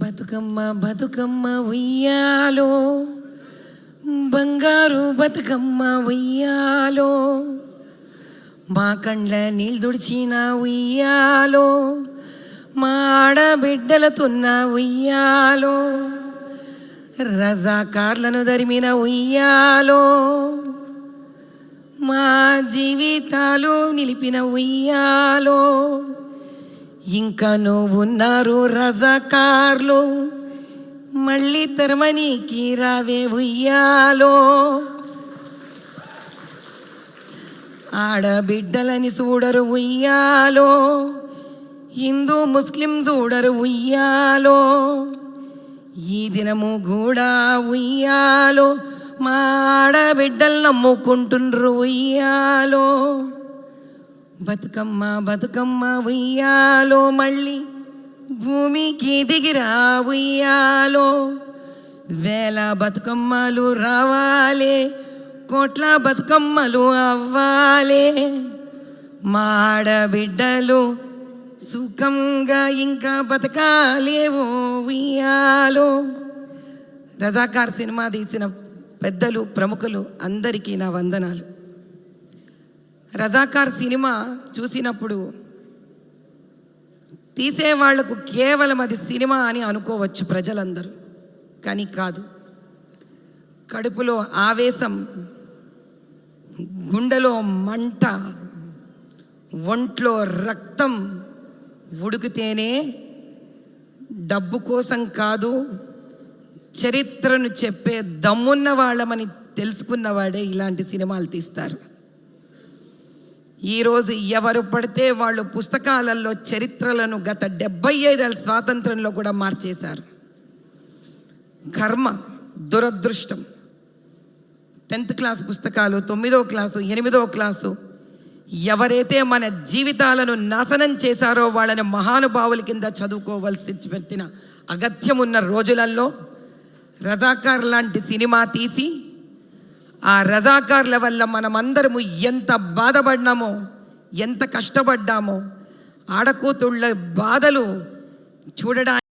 బతుకమ్మ బతుకమ్మ ఉయ్యాలో, బంగారు బతుకమ్మ ఉయ్యాలో, మా కండ్ల నీళ్ళు తుడిచిన ఉయ్యాలో, మా ఆడబిడ్డలతున్న ఉయ్యాలో, రజాకార్లను దరిమిన ఉయ్యాలో, మా జీవితాలు నిలిపిన ఉయ్యాలో, ఇంకా నువ్వున్నారు రజాకార్లు, మళ్ళీ తరమనీకి రావే ఉయ్యాలో. ఆడబిడ్డలని చూడరు ఉయ్యాలో, హిందూ ముస్లిం చూడరు ఉయ్యాలో, ఈ దినము కూడా ఉయ్యాలో, మా ఆడబిడ్డలు నమ్ముకుంటుండ్రు ఉయ్యాలో. బతుకమ్మ బతుకమ్మ ఉయ్యాలో, మళ్ళీ భూమికి దిగిరా ఉయ్యాలో, వేల బతుకమ్మలు రావాలే, కోట్ల బతుకమ్మలు అవ్వాలే, మా ఆడబిడ్డలు సుఖంగా ఇంకా బతకాలేవో ఉయ్యాలో. రజాకార్ సినిమా తీసిన పెద్దలు ప్రముఖులు అందరికీ నా వందనాలు. రజాకార్ సినిమా చూసినప్పుడు తీసేవాళ్లకు కేవలం అది సినిమా అని అనుకోవచ్చు ప్రజలందరూ, కానీ కాదు. కడుపులో ఆవేశం, గుండెలో మంట, ఒంట్లో రక్తం ఉడికితేనే డబ్బు కోసం కాదు, చరిత్రను చెప్పే దమ్మున్న వాళ్ళమని తెలుసుకున్నవాడే ఇలాంటి సినిమాలు తీస్తారు. ఈరోజు ఎవరు పడితే వాళ్ళు పుస్తకాలలో చరిత్రలను గత 75 ఏళ్ళ స్వాతంత్రంలో కూడా మార్చేశారు. కర్మ, దురదృష్టం. 10th క్లాస్ పుస్తకాలు, 9వ క్లాసు, 8వ క్లాసు ఎవరైతే మన జీవితాలను నాశనం చేశారో వాళ్ళని మహానుభావుల కింద చదువుకోవాల్సి పెట్టిన అగత్యం ఉన్న రోజులలో రజాకార్ లాంటి సినిమా తీసి ఆ రజాకార్ల వల్ల మనమందరము ఎంత బాధపడినామో, ఎంత కష్టపడ్డామో, ఆడకూతుళ్ళ బాధలు చూడడానికి